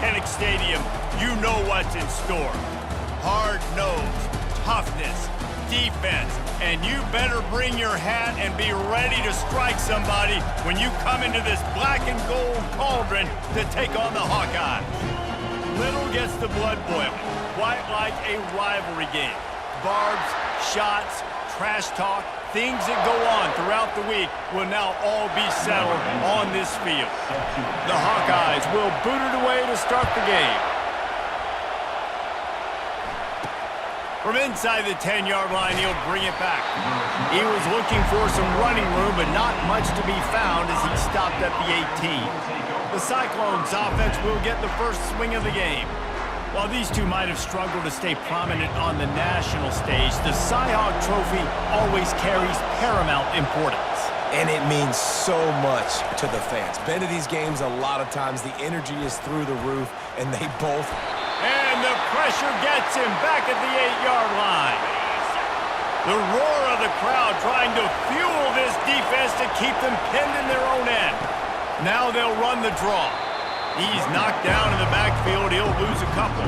Kinnick Stadium, you know what's in store. Hard nose, toughness, defense, and you better bring your hat and be ready to strike somebody when you come into this black and gold cauldron to take on the Hawkeyes. Little gets the blood boiling, quite like a rivalry game. Barbs, shots, trash talk, things that go on throughout the week will now all be settled on this field. The Hawkeyes will boot it away to start the game. From inside the 10-yard line, he'll bring it back. He was looking for some running room, but not much to be found as he stopped at the 18. The Cyclones offense will get the first swing of the game. While these two might have struggled to stay prominent on the national stage, the CyHawk trophy always carries paramount importance. And it means so much to the fans. Been to these games a lot of times, the energy is through the roof, and they both... And the pressure gets him back at the 8-yard line. The roar of the crowd trying to fuel this defense to keep them pinned in their own end. Now they'll run the draw. He's knocked down in the backfield. He'll lose a couple.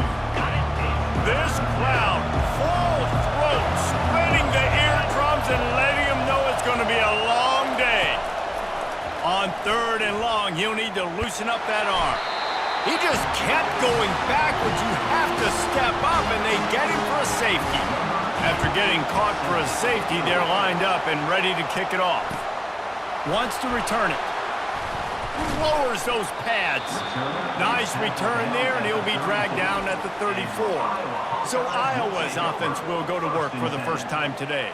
This crowd, full throat, spreading the eardrums and letting him know it's going to be a long day. On 3rd and long, he'll need to loosen up that arm. He just kept going backwards. You have to step up, and they get him for a safety. After getting caught for a safety, they're lined up and ready to kick it off. Wants to return it. Lowers those pads. Nice return there, and he'll be dragged down at the 34. So Iowa's offense will go to work for the first time today.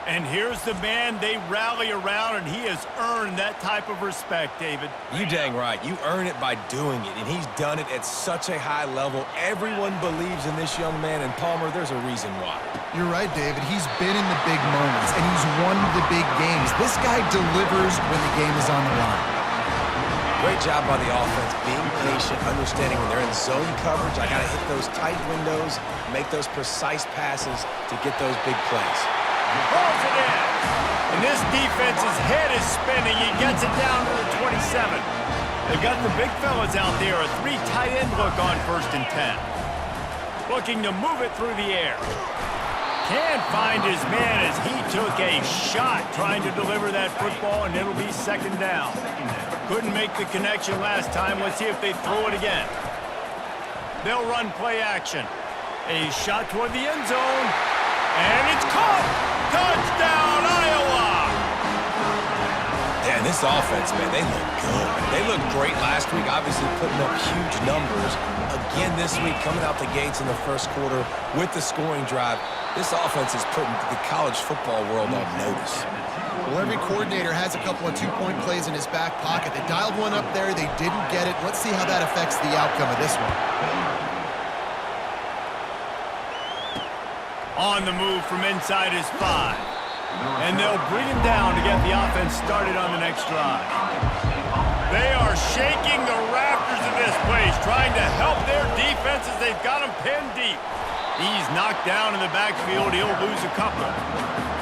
And here's the man they rally around, and he has earned that type of respect, David. You dang right. You earn it by doing it, and he's done it at such a high level. Everyone believes in this young man, and Palmer, there's a reason why. You're right, David. He's been in the big moments, and he's won the big games. This guy delivers when the game is on the line. Great job by the offense, being patient, understanding when they're in zone coverage, I got to hit those tight windows, make those precise passes to get those big plays. Pulls it in. And this defense's head is spinning. He gets it down to the 27. They've got the big fellas out there. A 3 tight end look on 1st and 10. Looking to move it through the air. Can't find his man as he took a shot trying to deliver that football, and it'll be 2nd down. Couldn't make the connection last time. Let's see if they throw it again. They'll run play action. A shot toward the end zone. And it's caught! Touchdown, Iowa! Yeah, and this offense, man, they look good. They looked great last week, obviously putting up huge numbers. Again this week, coming out the gates in the first quarter with the scoring drive. This offense is putting the college football world on notice. Well, every coordinator has a couple of 2-point plays in his back pocket. They dialed one up there. They didn't get it. Let's see how that affects the outcome of this one. On the move from inside his 5. And they'll bring him down to get the offense started on the next drive. They are shaking the rafters of this place, trying to help their defense as they've got him pinned deep. He's knocked down in the backfield. He'll lose a couple.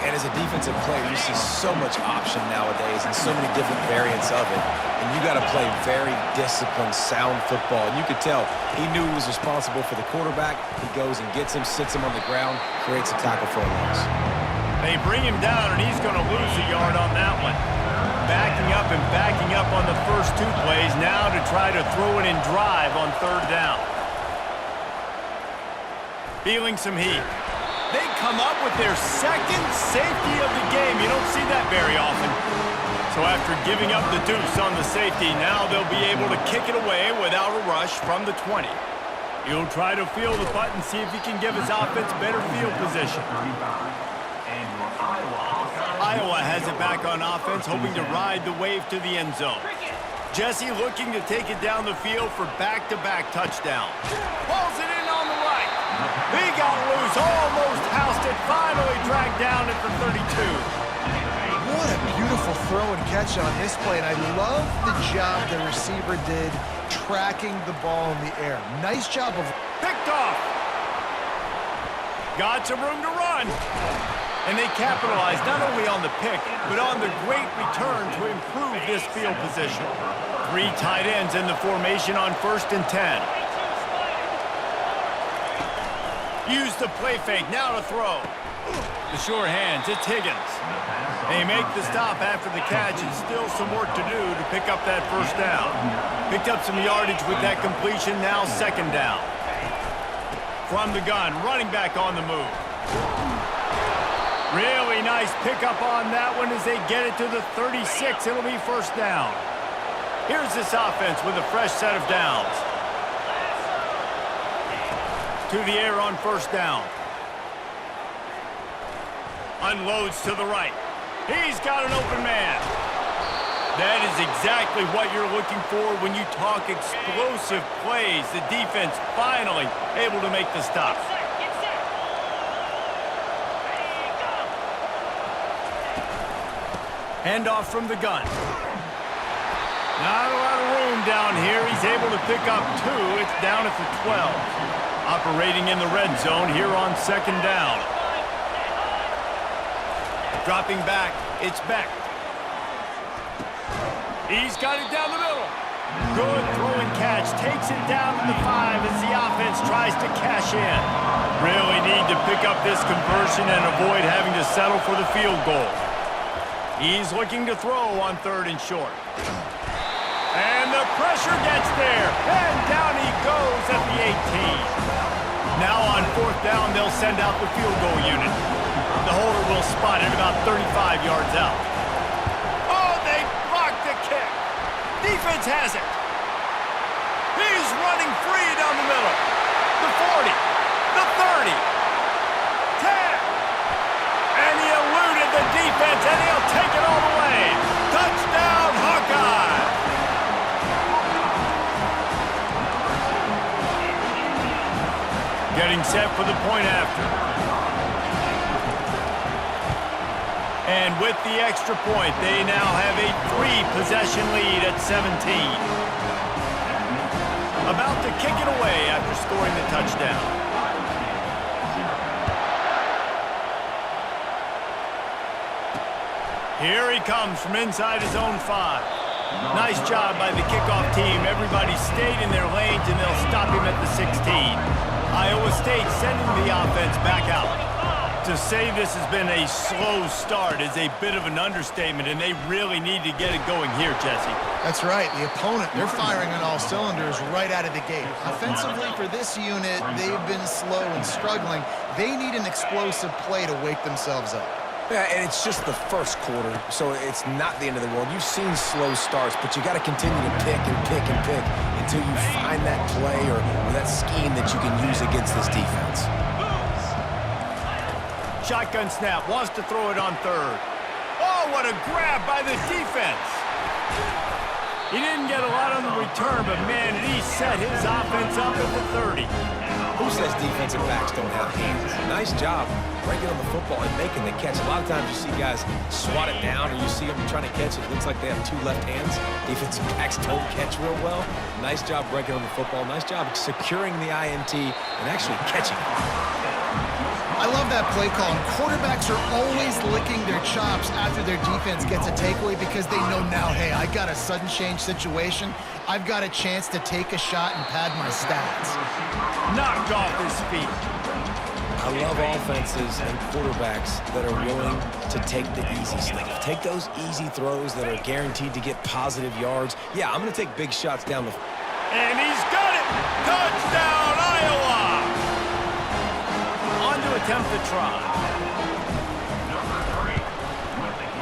And as a defensive player, you see so much option nowadays and so many different variants of it. And you got to play very disciplined, sound football. And you could tell he knew he was responsible for the quarterback. He goes and gets him, sits him on the ground, creates a tackle for a loss. They bring him down, and he's going to lose a yard on that one. Backing up and backing up on the first 2 plays now to try to throw it in drive on 3rd down. Feeling some heat. They come up with their 2nd safety of the game. You don't see that very often. So after giving up the deuce on the safety, now they'll be able to kick it away without a rush from the 20. He'll try to feel the putt and see if he can give his offense better field position. Iowa has it back on offense, hoping to ride the wave to the end zone. Jesse looking to take it down the field for back-to-back touchdown. Pulls it in on the right. He got loose, almost housed it, finally dragged down at the 32. What a beautiful throw and catch on this play, and I love the job the receiver did tracking the ball in the air. Nice job of... Picked off. Got some room to run. And they capitalized not only on the pick, but on the great return to improve this field position. 3 tight ends in the formation on 1st and 10. Use the play fake, now to throw. The sure hands, it's Higgins. They make the stop after the catch, and still some work to do to pick up that first down. Picked up some yardage with that completion, now second down. From the gun, running back on the move. Really nice pickup on that one as they get it to the 36. It'll be first down. Here's this offense with a fresh set of downs. To the air on first down. Unloads to the right. He's got an open man. That is exactly what you're looking for when you talk explosive plays. The defense finally able to make the stop. Handoff from the gun. Not a lot of room down here. He's able to pick up 2. It's down at the 12. Operating in the red zone here on second down. Dropping back, it's Beck. He's got it down the middle. Good throw and catch. Takes it down to the 5 as the offense tries to cash in. Really need to pick up this conversion and avoid having to settle for the field goal. He's looking to throw on 3rd and short. And the pressure gets there. And down he goes at the 18. Now on 4th down, they'll send out the field goal unit. The holder will spot it about 35 yards out. Oh, they blocked the kick. Defense has it. He's running free down the middle. The 40, the 30, 10. And he eluded the defense, and he'll take it all the way. Touchdown, Hawkeyes. Getting set for the point after. And with the extra point, they now have a 3-possession lead at 17. About to kick it away after scoring the touchdown. Here he comes from inside his own 5. Nice job by the kickoff team. Everybody stayed in their lanes, and they'll stop him at the 16. Iowa State sending the offense back out. To say this has been a slow start is a bit of an understatement, and they really need to get it going here, Jesse. That's right. The opponent, they're firing on all cylinders right out of the gate. Offensively, for this unit, they've been slow and struggling. They need an explosive play to wake themselves up. Yeah, and it's just the first quarter, so it's not the end of the world. You've seen slow starts, but you got to continue to pick and pick and pick until you find that play or that scheme that you can use against this defense. Shotgun snap, wants to throw it on 3rd. Oh, what a grab by the defense. He didn't get a lot on the return, but man, did he set his offense up at the 30. Who says defensive backs don't have hands? Nice job breaking on the football and making the catch. A lot of times you see guys swat it down, or you see them trying to catch it. It looks like they have 2 left hands. Defensive backs don't catch real well. Nice job breaking on the football. Nice job securing the INT and actually catching it. I love that play call. And quarterbacks are always licking their chops after their defense gets a takeaway because they know now, hey, I got a sudden change situation. I've got a chance to take a shot and pad my stats. Knocked off his feet. I love offenses and quarterbacks that are willing to take the easy stuff. Take those easy throws that are guaranteed to get positive yards. Yeah, I'm going to take big shots down the... And he's got it! Touchdown, Iowa! On to attempt the try.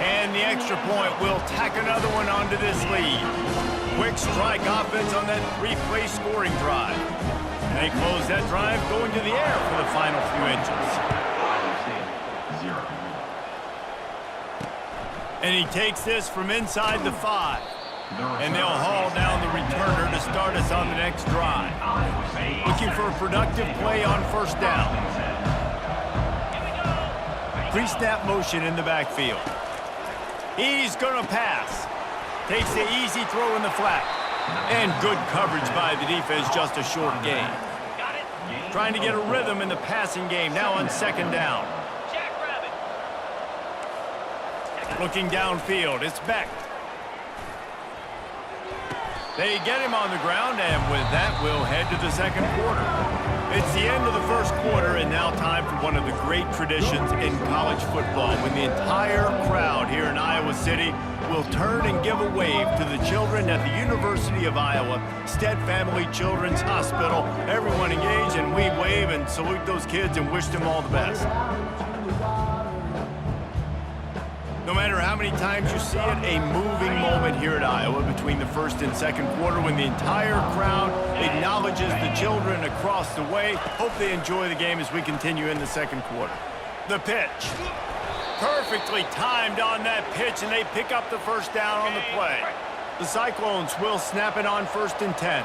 And the extra point will tack another one onto this lead. Quick strike offense on that 3-play scoring drive. And they close that drive going to the air for the final few inches. And he takes this from inside the 5. And they'll haul down the returner to start us on the next drive. Looking for a productive play on first down. Pre-snap motion in the backfield. He's going to pass. Takes the easy throw in the flat. And good coverage by the defense, just a short gain. Trying to get a rhythm in the passing game, now on second down. Looking downfield, it's Beck. They get him on the ground, and with that, we'll head to the second quarter. It's the end of the first quarter, and now time for one of the great traditions in college football, when the entire crowd here in Iowa City will turn and give a wave to the children at the University of Iowa, Stead Family Children's Hospital. Everyone engage, and we wave and salute those kids and wish them all the best. No matter how many times you see it, a moving moment here at Iowa between the first and second quarter when the entire crowd acknowledges the children across the way. Hope they enjoy the game as we continue in the second quarter. The pitch. Perfectly timed on that pitch, and they pick up the first down on the play. The Cyclones will snap it on 1st and 10.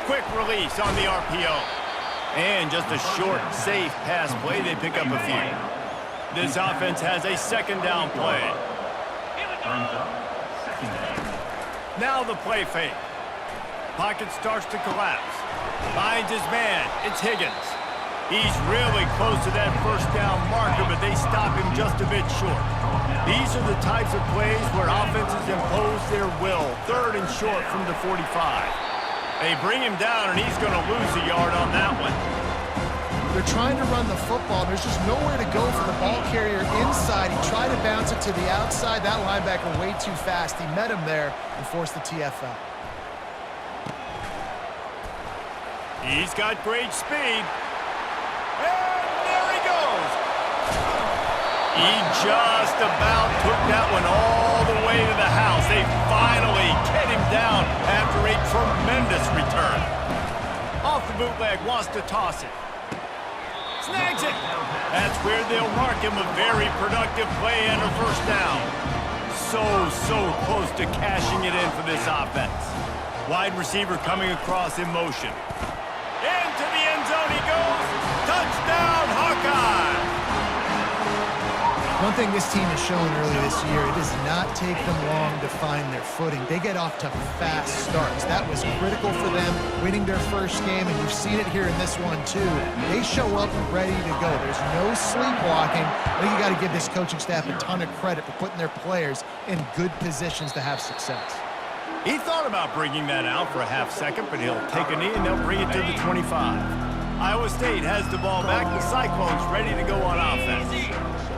Quick release on the RPO. And just a short, safe pass play. They pick up a few. This offense has a second down play. Now the play fake. Pocket starts to collapse. Finds his man. It's Higgins. He's really close to that first down marker, but they stop him just a bit short. These are the types of plays where offenses impose their will. 3rd and short from the 45. They bring him down, and he's going to lose a yard on that one. They're trying to run the football. There's just nowhere to go for the ball carrier inside. He tried to bounce it to the outside. That linebacker way too fast. He met him there and forced the TFL. He's got great speed. And there he goes. He just about took that one all the way to the house. They finally get him down after a tremendous return. Off the bootleg, wants to toss it. Snags it. That's where they'll mark him. A very productive play and a first down. So close to cashing it in for this offense. Wide receiver coming across in motion. Into the end zone he goes. Touchdown, Hawkeye! One thing this team has shown earlier this year, it does not take them long to find their footing. They get off to fast starts. That was critical for them, winning their first game, and you've seen it here in this one too. They show up ready to go. There's no sleepwalking. I think you got to give this coaching staff a ton of credit for putting their players in good positions to have success. He thought about bringing that out for a half second, but he'll take a knee and they'll bring it to the 25. Iowa State has the ball back. The Cyclones ready to go on offense.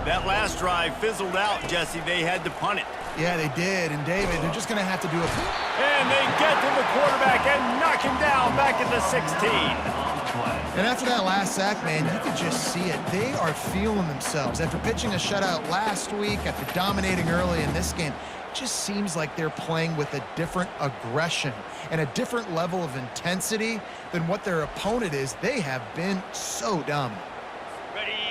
That last drive fizzled out, Jesse. They had to punt it. Yeah, they did. And, David, they're just going to have to do it. And they get to the quarterback and knock him down back at the 16. And after that last sack, man, you could just see it. They are feeling themselves. After pitching a shutout last week, after dominating early in this game, it just seems like they're playing with a different aggression and a different level of intensity than what their opponent is. They have been so dominant.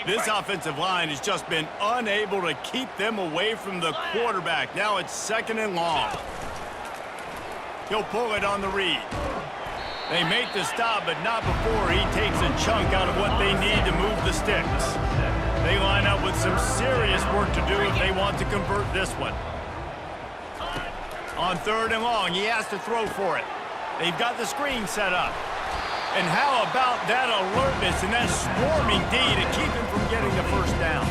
This offensive line has just been unable to keep them away from the quarterback. Now it's 2nd and long. He'll pull it on the read. They make the stop, but not before he takes a chunk out of what they need to move the sticks. They line up with some serious work to do if they want to convert this one. On 3rd and long, he has to throw for it. They've got the screen set up. And how about that alertness and that swarming D to keep him from getting the first down?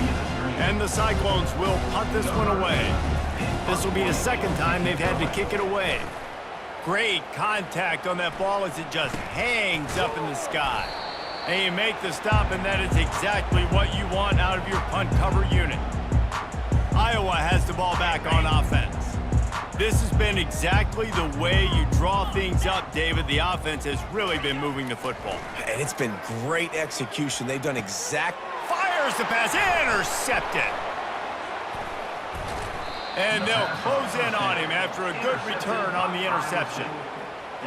And the Cyclones will punt this one away. This will be the 2nd time they've had to kick it away. Great contact on that ball as it just hangs up in the sky. And you make the stop, and that is exactly what you want out of your punt cover unit. Iowa has the ball back on offense. This has been exactly the way you draw things up, David. The offense has really been moving the football. And it's been great execution. They've done Fires the pass, intercepted. And they'll close in on him after a good return on the interception.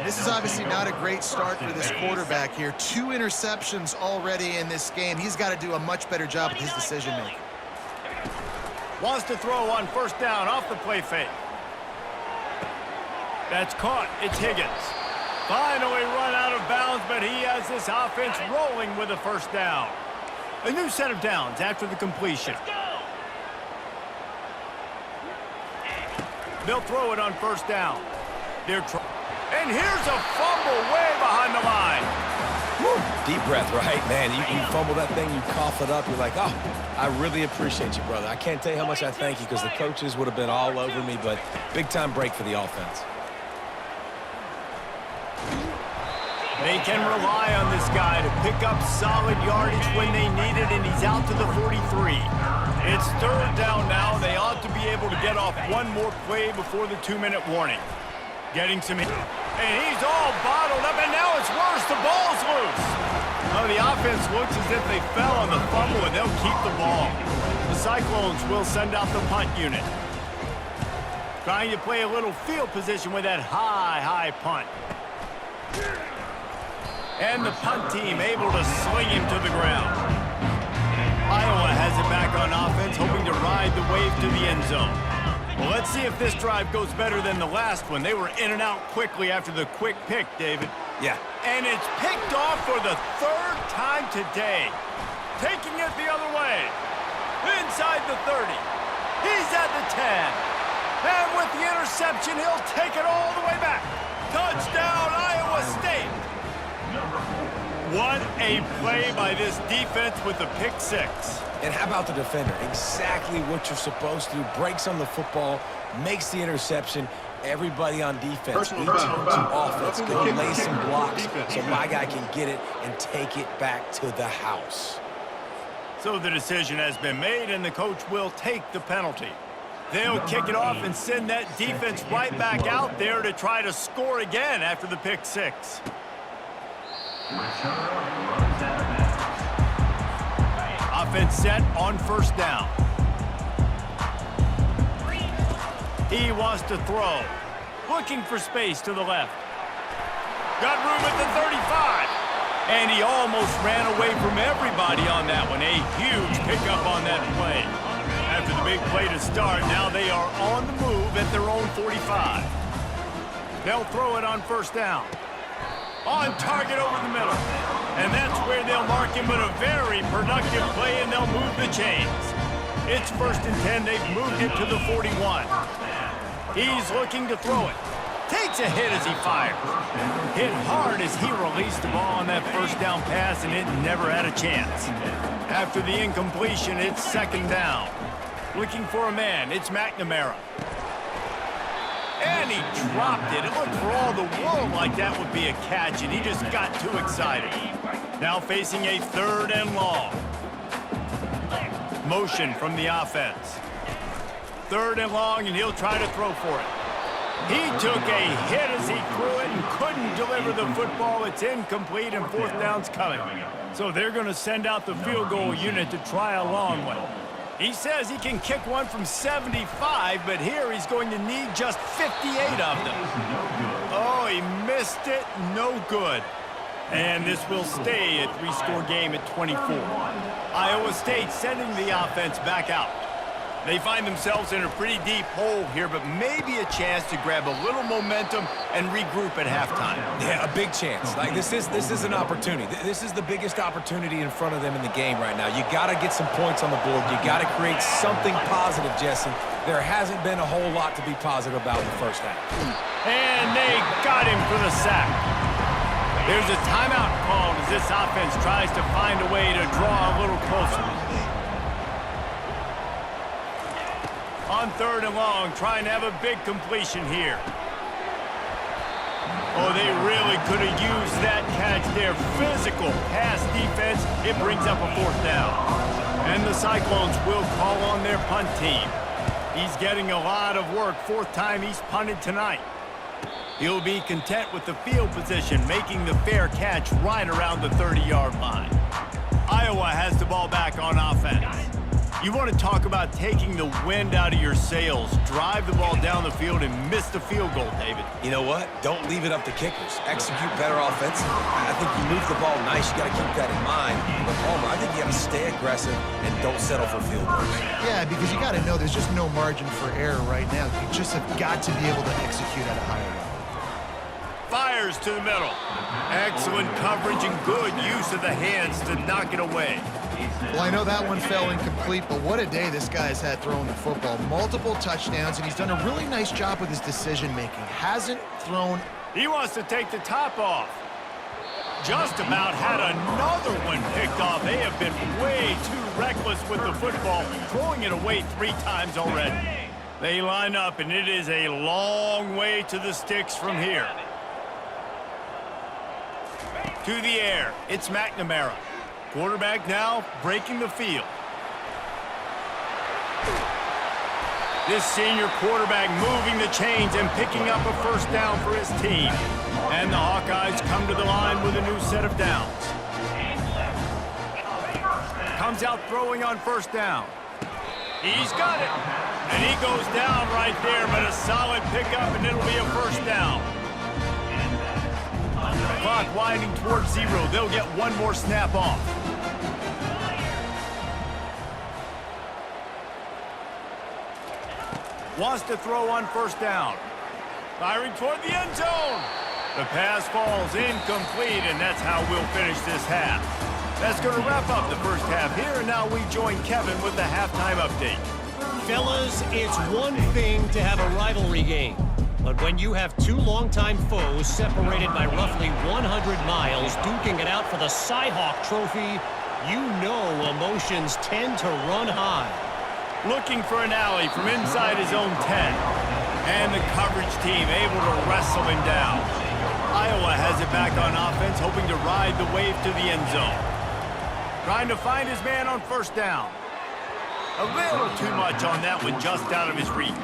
This is obviously not a great start for this quarterback here. 2 interceptions already in this game. He's got to do a much better job with his decision-making. Wants to throw on 1st down off the play fake. That's caught. It's Higgins. Finally run out of bounds, but he has this offense rolling with a first down. A new set of downs after the completion. They'll throw it on 1st down. And here's a fumble way behind the line. Woo! Deep breath, right? Man, you fumble that thing, you cough it up, you're like, oh, I really appreciate you, brother. I can't tell you how much I thank you because the coaches would have been all over me, but big-time break for the offense. They can rely on this guy to pick up solid yardage when they need it, and he's out to the 43. It's third down now. They ought to be able to get off one more play before the 2-minute warning. Getting some... And he's all bottled up, and now it's worse. The ball's loose. Oh, the offense looks as if they fell on the fumble, and they'll keep the ball. The Cyclones will send out the punt unit. Trying to play a little field position with that high punt. And the punt team able to sling him to the ground. Iowa has it back on offense, hoping to ride the wave to the end zone. Well, let's see if this drive goes better than the last one. They were in and out quickly after the quick pick, David. Yeah. And it's picked off for the third time today. Taking it the other way. Inside the 30. He's at the 10. And with the interception, he'll take it all the way back. Touchdown, Iowa State. What a play by this defense with the pick six. And how about the defender? Exactly what you're supposed to do. Breaks on the football, makes the interception. Everybody on defense, each offense, go lay some blocks so my guy can get it and take it back to the house. So the decision has been made, and the coach will take the penalty. They'll kick it off and send that defense right back out there to try to score again after the pick six. Offense set on first down. He wants to throw. Looking for space to the left. Got room at the 35. And he almost ran away from everybody on that one. A huge pickup on that play. After the big play to start, now they are on the move at their own 45. They'll throw it on first down. On target over the middle. And that's where they'll mark him with a very productive play, and they'll move the chains. It's 1st and 10. They've moved it to the 41. He's looking to throw it. Takes a hit as he fires. Hit hard as he released the ball on that first down pass, and it never had a chance. After the incompletion, it's 2nd down. Looking for a man. It's McNamara. And he dropped it. It looked for all the world like that would be a catch, and he just got too excited. Now facing a 3rd and long. Motion from the offense. 3rd and long, and he'll try to throw for it. He took a hit as he threw it and couldn't deliver the football. It's incomplete, and 4th down's coming. So they're going to send out the field goal unit to try a long one. He says he can kick one from 75, but here he's going to need just 58 of them. Oh, he missed it. No good. And this will stay a 3-score game at 24. Iowa State sending the offense back out. They find themselves in a pretty deep hole here, but maybe a chance to grab a little momentum and regroup at halftime. Yeah, a big chance. Like this is an opportunity. This is the biggest opportunity in front of them in the game right now. You got to get some points on the board. You got to create something positive, Jesse. There hasn't been a whole lot to be positive about in the first half. And they got him for the sack. There's a timeout called as this offense tries to find a way to draw a little closer. On 3rd and long, trying to have a big completion here. Oh, they really could have used that catch there. Physical pass defense. It brings up a 4th down. And the Cyclones will call on their punt team. He's getting a lot of work. 4th time he's punted tonight. He'll be content with the field position, making the fair catch right around the 30-yard line. Iowa has the ball back on offense. You want to talk about taking the wind out of your sails. Drive the ball down the field and miss the field goal, David. You know what? Don't leave it up to kickers. Execute better offensively. I think you move the ball nice. You got to keep that in mind. But Palmer, I think you got to stay aggressive and don't settle for field goals. Yeah, because you got to know there's just no margin for error right now. You just have got to be able to execute at a higher level. Fires to the middle. Excellent coverage and good use of the hands to knock it away. Well, I know that one fell incomplete, but what a day this guy's had throwing the football. Multiple touchdowns, and he's done a really nice job with his decision-making. Hasn't thrown... He wants to take the top off. just about had another one picked off. They have been way too reckless with the football, throwing it away 3 times already. They line up, and it is a long way to the sticks from here. To the air, it's McNamara. Quarterback now breaking the field. This senior quarterback moving the chains and picking up a first down for his team. And the Hawkeyes come to the line with a new set of downs. Comes out throwing on first down. He's got it. And he goes down right there, but a solid pickup, and it'll be a first down. Clock winding towards 0. They'll get one more snap off. Wants to throw on first down. Firing toward the end zone. The pass falls incomplete, and that's how we'll finish this half. That's going to wrap up the first half here, and now we join Kevin with the halftime update. Fellas, it's one thing to have a rivalry game, but when you have 2 longtime foes separated by roughly 100 miles duking it out for the CyHawk trophy, you know emotions tend to run high. Looking for an alley from inside his own 10. And the coverage team able to wrestle him down. Iowa has it back on offense, hoping to ride the wave to the end zone. Trying to find his man on first down. A little too much on that one, just out of his reach.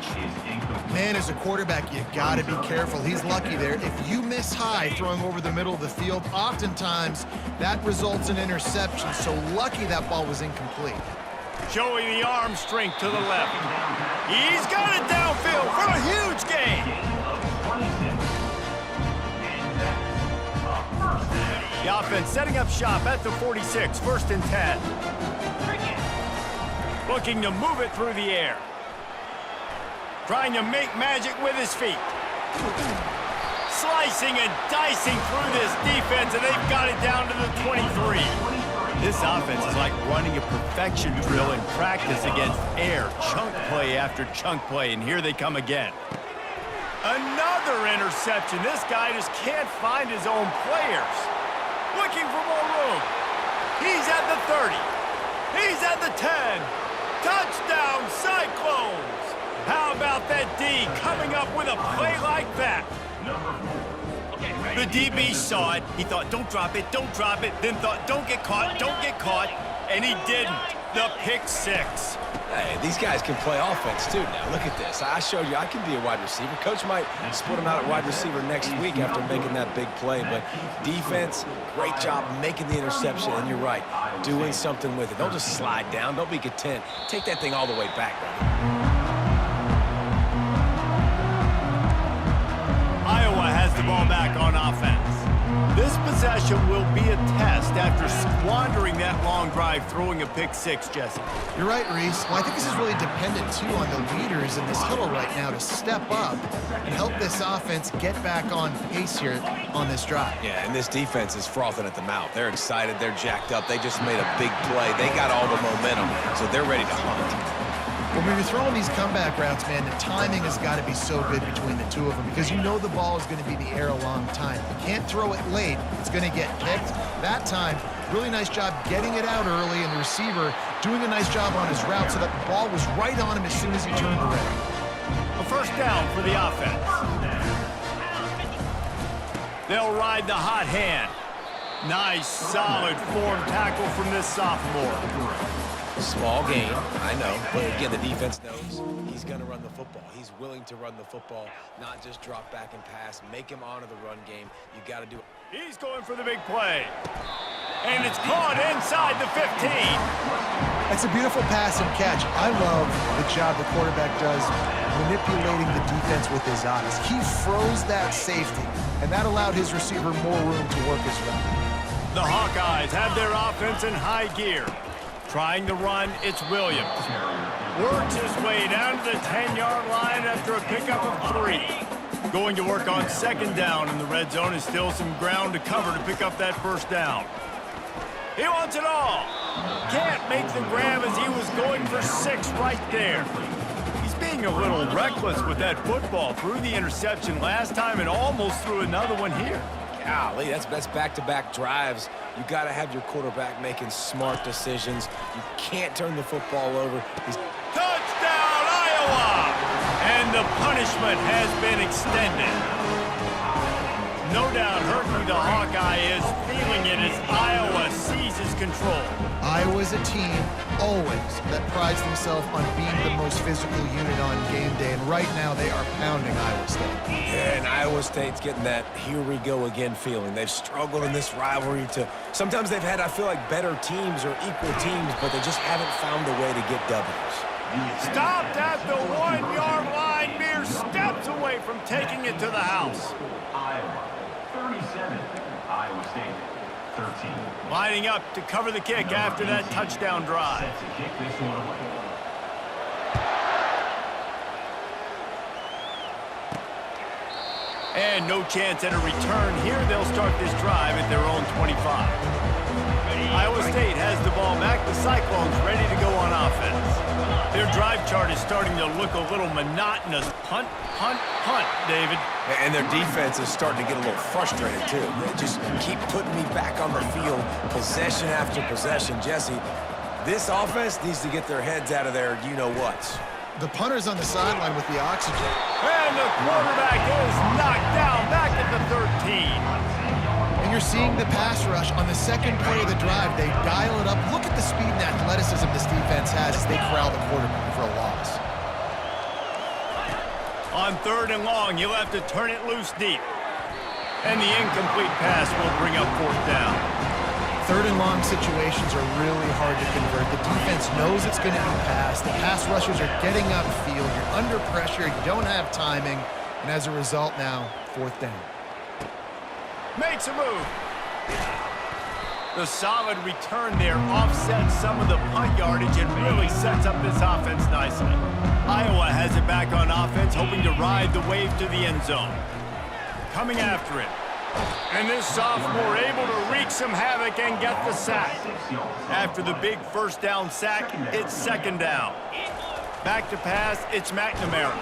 Man, as a quarterback, you got to be careful. He's lucky there. If you miss high throwing over the middle of the field, oftentimes that results in interception. So lucky that ball was incomplete. Showing the arm strength to the left. He's got it downfield for a huge gain. The offense setting up shop at the 46, 1st and 10. Looking to move it through the air. Trying to make magic with his feet. Slicing and dicing through this defense, and they've got it down to the 23. This offense is like running a perfection drill in practice against air. Chunk play after chunk play, and here they come again. Another interception. This guy just can't find his own players. Looking for more room. He's at the 30. He's at the 10. Touchdown, Cyclones! How about that D coming up with a play like that? The DB saw it. He thought, don't drop it, then thought, don't get caught, and he didn't. The pick 6. Hey, these guys can play offense too now. Look at this. I showed you I can be a wide receiver. Coach might split him out at wide receiver next week after making that big play. But defense, great job making the interception. And you're right, doing something with it. Don't just slide down. Don't be content. Take that thing all the way back, brother. Iowa has the ball back on offense. This possession will be a test after squandering that long drive, throwing a pick 6, Jesse. You're right, Reese. Well, I think this is really dependent, too, on the leaders in this huddle right now to step up and help this offense get back on pace here on this drive. Yeah, and this defense is frothing at the mouth. They're excited. They're jacked up. They just made a big play. They got all the momentum, so they're ready to hunt. When we were throwing these comeback routes, man, the timing has got to be so good between the two of them because you know the ball is going to be in the air a long time. You can't throw it late. It's going to get picked. That time, really nice job getting it out early, and the receiver doing a nice job on his route so that the ball was right on him as soon as he turned around. A first down for the offense. They'll ride the hot hand. Nice, solid form tackle from this sophomore. Small gain, I know, but again, the defense knows he's going to run the football. He's willing to run the football, not just drop back and pass, make him honor the run game. You got to do it. He's going for the big play. And it's caught inside the 15. It's a beautiful pass and catch. I love the job the quarterback does manipulating the defense with his eyes. He froze that safety, and that allowed his receiver more room to work his route. The Hawkeyes have their offense in high gear. Trying to run, it's Williams. Works his way down to the 10-yard line after a pickup of 3. Going to work on second down, and the red zone is still some ground to cover to pick up that first down. He wants it all. Can't make the grab as he was going for 6 right there. He's being a little reckless with that football. Threw the interception last time and almost threw another one here. Golly, that's back-to-back drives. You got to have your quarterback making smart decisions. You can't turn the football over. Touchdown, Iowa! And the punishment has been extended. No doubt Herky the Hawkeye is feeling it as Iowa seizes control. Iowa's a team, always, that prides themselves on being the most physical unit on game day, and right now they are pounding Iowa State. Yeah, and Iowa State's getting that here we go again feeling. They've struggled in this rivalry to sometimes they've had, I feel like, better teams or equal teams, but they just haven't found a way to get W's. Stopped at the 1-yard line, mere steps away from taking it to the house. Iowa 37, Iowa State 13. Lining up to cover the kick after that touchdown drive. Set to kick this one away. And no chance at a return here. They'll start this drive at their own 25. Iowa State has the ball back. The Cyclones ready to go on offense. Their drive chart is starting to look a little monotonous. Punt, punt, punt, David. And their defense is starting to get a little frustrated, too. They just keep putting me back on the field, possession after possession. Jesse, this offense needs to get their heads out of their you-know-whats. The punter's on the sideline with the oxygen. And the quarterback is knocked down back at the 13. And you're seeing the pass rush on the second play of the drive. They dial it up. Look at the speed and athleticism this defense has as they corral the quarterback for a loss. On 3rd and long, you'll have to turn it loose deep. And the incomplete pass will bring up 4th down. 3rd and long situations are really hard to convert. The defense knows it's going to be passed. The pass rushers are getting upfield. You're under pressure. You don't have timing. And as a result now, 4th down. Makes a move. The solid return there offsets some of the punt yardage and really sets up this offense nicely. Iowa has it back on offense, hoping to ride the wave to the end zone. Coming after it. And this sophomore able to wreak some havoc and get the sack. After the big 1st down sack, it's 2nd down. Back to pass, it's McNamara.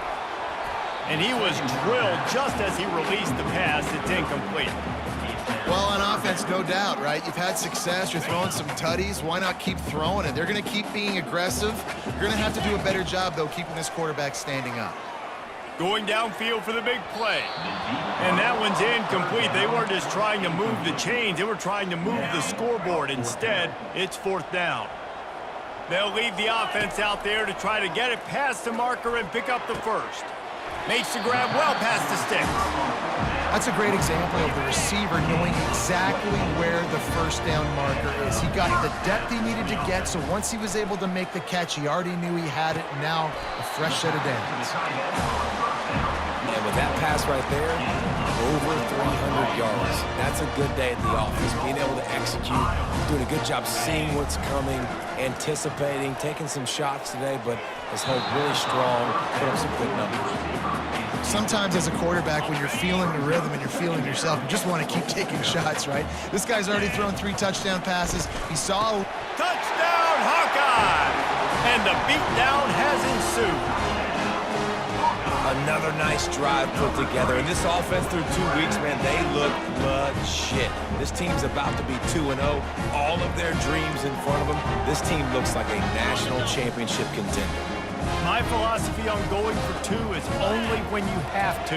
And he was drilled just as he released the pass. It's incomplete. Well, on offense, no doubt, right? You've had success. You're throwing some tutties. Why not keep throwing it? They're going to keep being aggressive. You're going to have to do a better job, though, keeping this quarterback standing up. Going downfield for the big play. And that one's incomplete. They weren't just trying to move the chains. They were trying to move the scoreboard. Instead, it's 4th down. They'll leave the offense out there to try to get it past the marker and pick up the 1st. Makes the grab well past the sticks. That's a great example of the receiver knowing exactly where the 1st down marker is. He got the depth he needed to get, so once he was able to make the catch, he already knew he had it. Now, a fresh set of downs. And with that pass right there, over 300 yards. That's a good day at the office. Being able to execute, doing a good job seeing what's coming, anticipating, taking some shots today, but has held really strong, put up some good numbers. Sometimes as a quarterback, when you're feeling the rhythm and you're feeling yourself, you just want to keep taking shots, right? This guy's already thrown 3 touchdown passes. He saw a touchdown, Hawkeye! And the beatdown has ensued. Another nice drive put together. And this offense through 2 weeks, man, they look legit. This team's about to be 2-0. All of their dreams in front of them. This team looks like a national championship contender. My philosophy on going for 2 is only when you have to.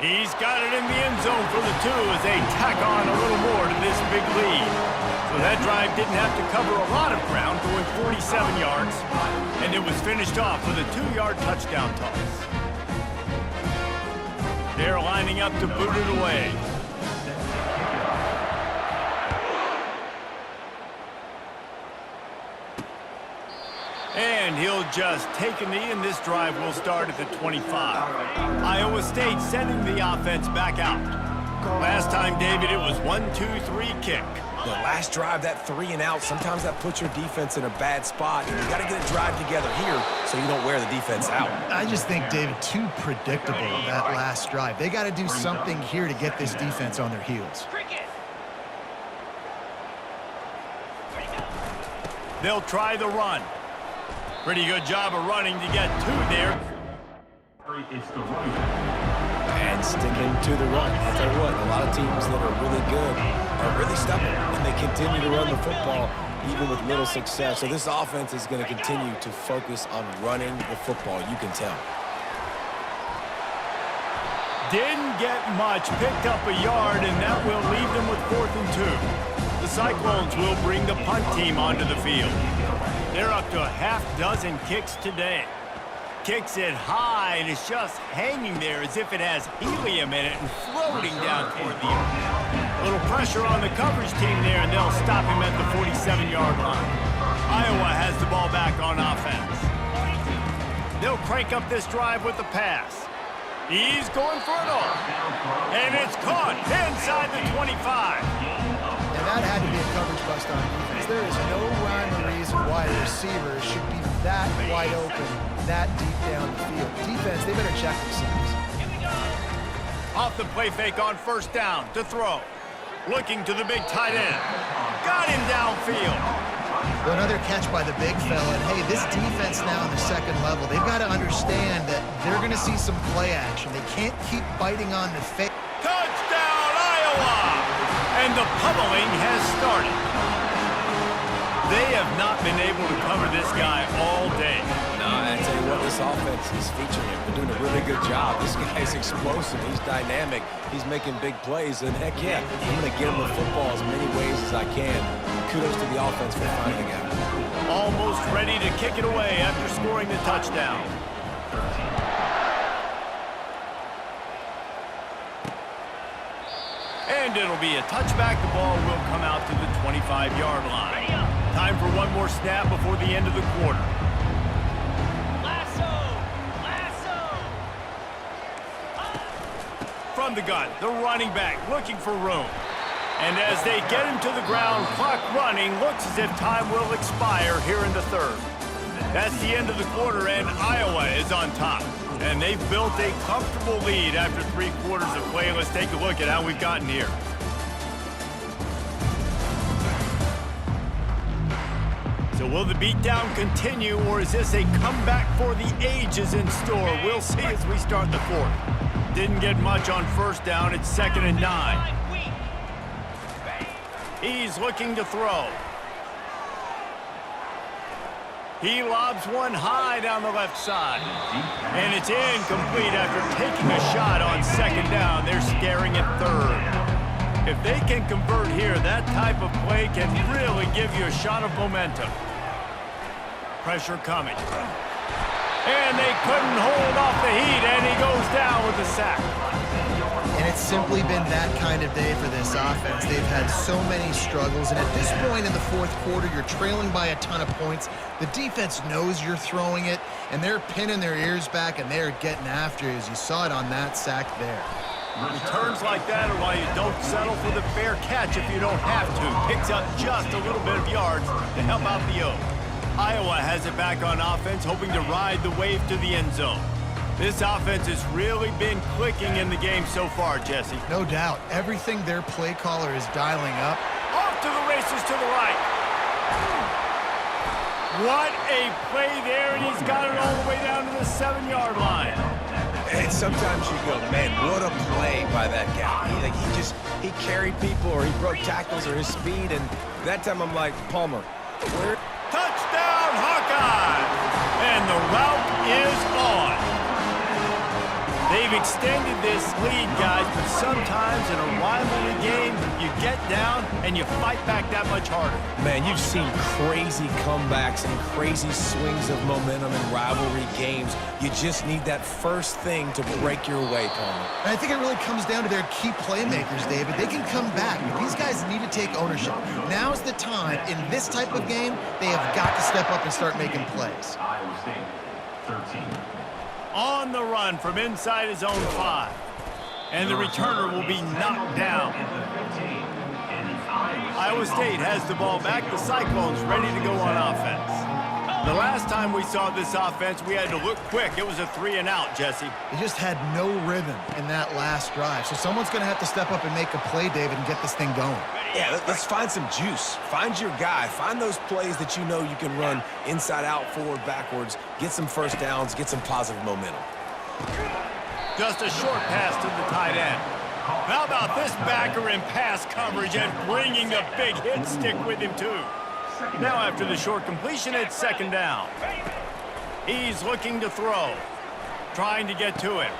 He's got it in the end zone for the 2 as they tack on a little more to this big lead. So that drive didn't have to cover a lot of ground, going 47 yards. And it was finished off with a 2-yard touchdown toss. They're lining up to boot it away. And he'll just take a knee, and this drive will start at the 25. Iowa State sending the offense back out. Last time, David, it was 1-2-3 kick. The last drive, that 3 and out, sometimes that puts your defense in a bad spot. And you got to get a drive together here so you don't wear the defense out. I just think, David, too predictable, that last drive. They got to do something here to get this defense on their heels. They'll try the run. Pretty good job of running to get 2 there. It's the running back. And sticking to the run. I'll tell you what, a lot of teams that are really good are really stubborn, and they continue to run the football even with little success. So this offense is going to continue to focus on running the football. You can tell. Didn't get much, picked up a yard, and that will leave them with 4th and 2. The Cyclones will bring the punt team onto the field. They're up to a half-dozen kicks today. Kicks it high, and it's just hanging there as if it has helium in it and floating down toward the air. A little pressure on the coverage team there, and they'll stop him at the 47-yard line. Iowa has the ball back on offense. They'll crank up this drive with the pass. He's going for it all. And it's caught inside the 25. And that had to be a coverage bust on defense. There is no rhyme or reason why a receiver should be that wide open, that deep down the field. Defense, they better check themselves. Off the play fake on 1st down to throw. Looking to the big tight end. Got him downfield. Well, another catch by the big fella. And hey, this defense now on the 2nd level, they've got to understand that they're going to see some play action. They can't keep biting on the fake. Touchdown, Iowa! And the pummeling has started. They have not been able to cover this guy all day. No, I tell you what, this offense is featuring him. They're doing a really good job. This guy's explosive. He's dynamic. He's making big plays. And heck yeah, I'm going to get him the football as many ways as I can. Kudos to the offense for finding out. Almost ready to kick it away after scoring the touchdown. And it'll be a touchback. The ball will come out to the 25-yard line. Time for one more snap before the end of the quarter. From the gun, the running back looking for room. And as they get him to the ground, clock running, looks as if time will expire here in the 3rd. That's the end of the quarter, and Iowa is on top. And they've built a comfortable lead after 3 quarters of play. Let's take a look at how we've gotten here. So will the beatdown continue, or is this a comeback for the ages in store? We'll see as we start the 4th. Didn't get much on 1st down. It's 2nd and 9. He's looking to throw. He lobs one high down the left side. And it's incomplete after taking a shot on 2nd down. They're scaring at 3rd. If they can convert here, that type of play can really give you a shot of momentum. Pressure coming. And they couldn't hold off the heat, and he goes down with a sack. And it's simply been that kind of day for this offense. They've had so many struggles, and at this point in the 4th quarter, you're trailing by a ton of points. The defense knows you're throwing it, and they're pinning their ears back, and they're getting after you, as you saw it on that sack there. Returns like that are why you don't settle for the fair catch if you don't have to. Picks up just a little bit of yards to help out the O. Iowa has it back on offense, hoping to ride the wave to the end zone. This offense has really been clicking in the game so far, Jesse. No doubt. Everything their play caller is dialing up. Off to the races to the right. What a play there, and he's got it all the way down to the 7-yard line. And sometimes you go, man, what a play by that guy. He carried people, or he broke tackles, or his speed, and that time I'm like, Palmer, where? Touchdown, Hawkeyes! And the route is on. They've extended this lead, guys, but sometimes in a rivalry game, you get down and you fight back that much harder. Man, you've seen crazy comebacks and crazy swings of momentum in rivalry games. You just need that first thing to break your way, Palmer. And I think it really comes down to their key playmakers, David. They can come back, but these guys need to take ownership. Now's the time. In this type of game, they have got to step up and start making plays. Iowa State, 13. On the run from inside his own 5. And the returner will be knocked down. Iowa State has the ball back. The Cyclones ready to go on offense. The last time we saw this offense, we had to look quick. It was a 3-and-out, Jesse. They just had no rhythm in that last drive. So someone's going to have to step up and make a play, David, and get this thing going. Yeah, let's find some juice. Find your guy. Find those plays that you know you can run inside out, forward, backwards. Get some first downs. Get some positive momentum. Just a short pass to the tight end. How about this backer in pass coverage and bringing the big hit stick with him, too? Now after the short completion, it's second down. He's looking to throw. Trying to get to it.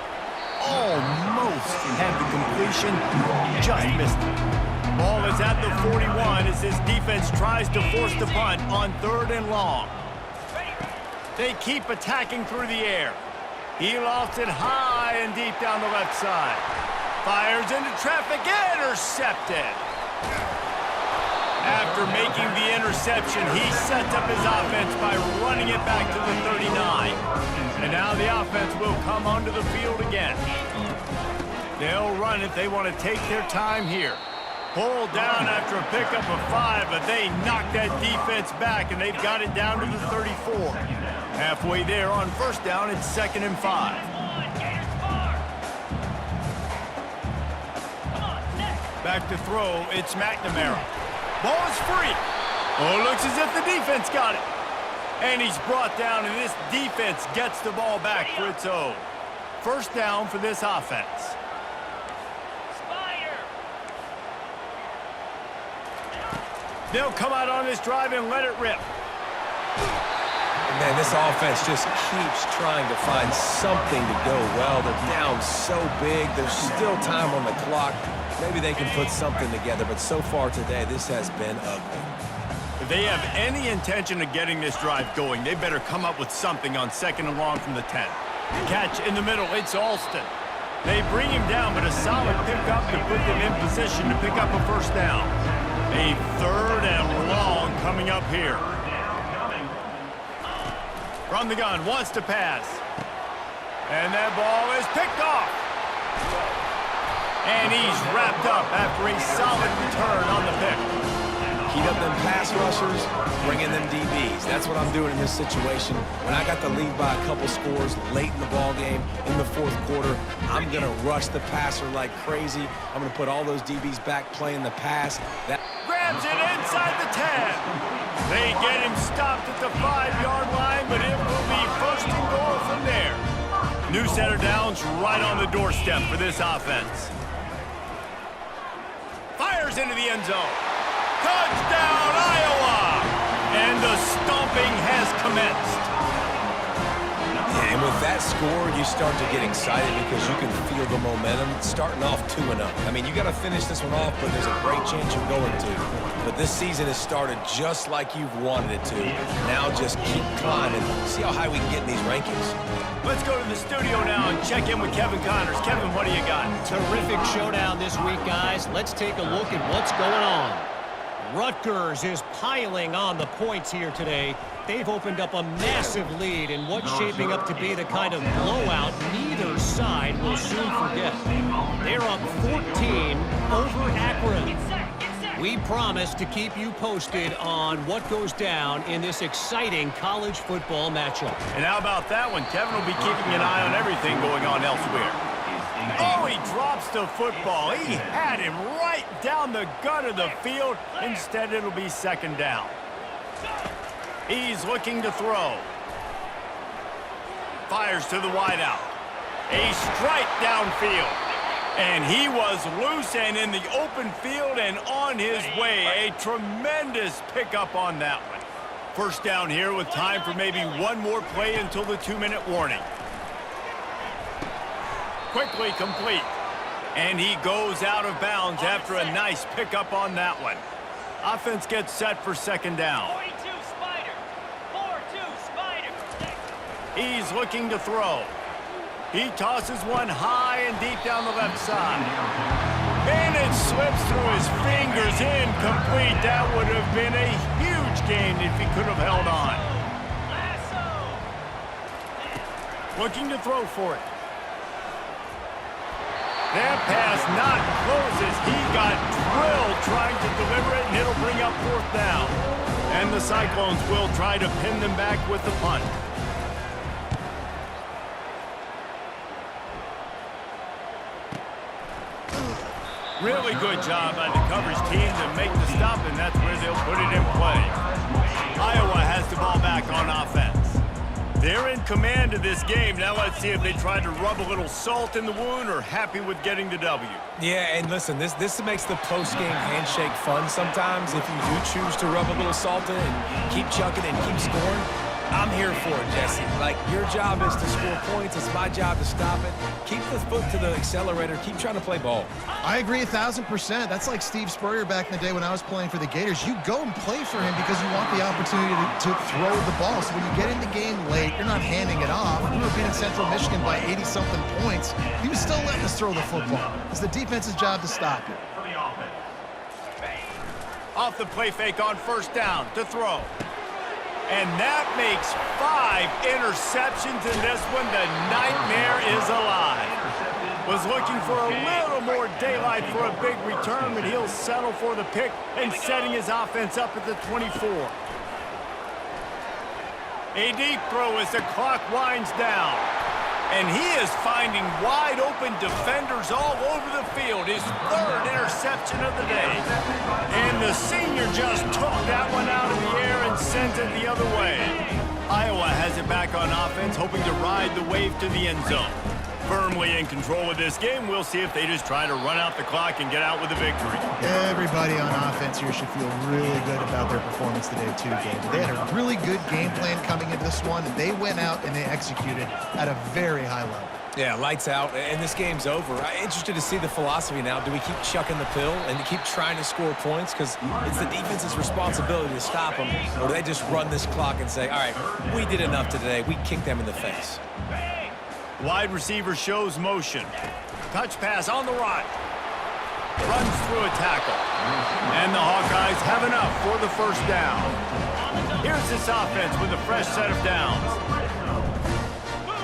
Almost had the completion. Just missed it. Ball is at the 41 as his defense tries to force the punt on 3rd and long. They keep attacking through the air. He lofts it high and deep down the left side. Fires into traffic, intercepted. After making the interception, he sets up his offense by running it back to the 39. And now the offense will come onto the field again. They'll run it. They want to take their time here. Pulled down after a pickup of 5, but they knock that defense back, and they've got it down to the 34. Halfway there on first down, it's 2nd and 5. Back to throw, it's McNamara. Ball is free. Oh, looks as if the defense got it. And he's brought down, and this defense gets the ball back for its own. First down for this offense. They'll come out on this drive and let it rip. Man, this offense just keeps trying to find something to go well. They're down so big. There's still time on the clock. Maybe they can put something together, but so far today, this has been ugly. If they have any intention of getting this drive going, they better come up with something on 2nd and long from the 10. Catch in the middle, it's Alston. They bring him down, but a solid pickup to put them in position to pick up a first down. A 3rd and long coming up here. From the gun, wants to pass. And that ball is picked off. And he's wrapped up after a solid return on the pick. Heat up them pass rushers, bring in them DBs. That's what I'm doing in this situation. When I got the lead by a couple scores late in the ball game, in the 4th quarter, I'm going to rush the passer like crazy. I'm going to put all those DBs back playing the pass. Grabs it inside the 10. They get him stopped at the 5-yard line, but it will be 1st and goal from there. New set of downs right on the doorstep for this offense. Fires into the end zone. Touchdown, Iowa! And the stomping has commenced. And with that score, you start to get excited because you can feel the momentum starting off 2-0. I mean, you got to finish this one off, but there's a great chance you're going to. But this season has started just like you've wanted it to. Now just keep climbing. See how high we can get in these rankings. Let's go to the studio now and check in with Kevin Connors. Kevin, what do you got? Terrific showdown this week, guys. Let's take a look at what's going on. Rutgers is piling on the points here today. They've opened up a massive lead in what's shaping up to be the kind of blowout neither side will soon forget. They're up 14 over Akron. We promise to keep you posted on what goes down in this exciting college football matchup. And how about that one? Kevin will be keeping an eye on everything going on elsewhere. Oh, he drops the football. He had him right down the gut of the field. Instead, it'll be 2nd down. He's looking to throw. Fires to the wideout. A strike downfield. And he was loose and in the open field and on his way. A tremendous pickup on that one. First down here with time for maybe one more play until the 2-minute warning. Quickly complete. And he goes out of bounds after a nice pickup on that one. Offense gets set for 2nd down. 42 Spider. 4-2 Spider. He's looking to throw. He tosses one high and deep down the left side. And it slips through his fingers, incomplete. That would have been a huge gain if he could have held on. Looking to throw for it. That pass not close as he got drilled trying to deliver it, and it'll bring up 4th down. And the Cyclones will try to pin them back with the punt. Really good job by the coverage team to make the stop, and that's where they'll put it in play. Iowa has the ball back on offense. They're in command of this game. Now let's see if they tried to rub a little salt in the wound or happy with getting the W. Yeah, and listen, this makes the post-game handshake fun sometimes. If you do choose to rub a little salt in and keep chucking and keep scoring, I'm here for it, Jesse. Like, your job is to score points. It's my job to stop it. Keep the foot to the accelerator. Keep trying to play ball. I agree 1,000%. That's like Steve Spurrier back in the day when I was playing for the Gators. You go and play for him because you want the opportunity to throw the ball. So when you get in the game late, you're not handing it off. We were beating Central Michigan by 80-something points. He was still letting us throw the football. It's the defense's job to stop it. Off the play fake on first down to throw. And that makes 5 interceptions in this one. The nightmare is alive. Was looking for a little more daylight for a big return, but he'll settle for the pick and setting his offense up at the 24. A deep throw as the clock winds down. And he is finding wide open defenders all over the field. His 3rd interception of the day. And the senior just took that one out of the air and sent it the other way. Iowa has it back on offense, hoping to ride the wave to the end zone. Firmly in control of this game. We'll see if they just try to run out the clock and get out with a victory. Everybody on offense here should feel really good about their performance today, too, Gabe. They had a really good game plan coming into this one, and they went out and they executed at a very high level. Yeah, lights out, and this game's over. I'm interested to see the philosophy now. Do we keep chucking the pill and keep trying to score points? Because it's the defense's responsibility to stop them. Or do they just run this clock and say, all right, we did enough today. We kicked them in the face. Wide receiver shows motion. Touch pass on the right. Runs through a tackle. And the Hawkeyes have enough for the first down. Here's this offense with a fresh set of downs.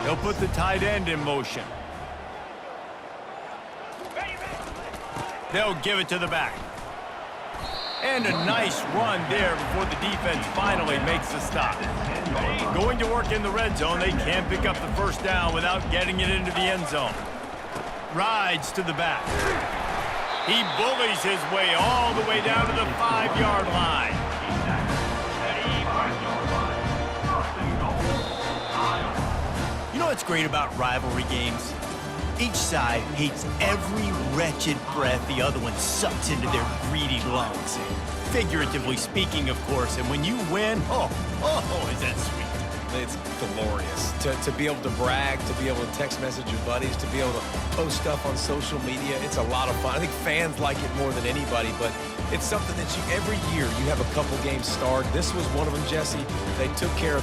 They'll put the tight end in motion. They'll give it to the back. And a nice run there before the defense finally makes the stop. Going to work in the red zone. They can't pick up the first down without getting it into the end zone. Rides to the back. He bullies his way all the way down to the 5-yard line. You know what's great about rivalry games? Each side hates every wretched breath the other one sucks into their greedy lungs. Figuratively speaking, of course, and when you win, oh, is that sweet. It's glorious to be able to brag, to be able to text message your buddies, to be able to post stuff on social media. It's a lot of fun. I think fans like it more than anybody, but it's something that every year you have a couple games starred. This was one of them, Jesse. They took care of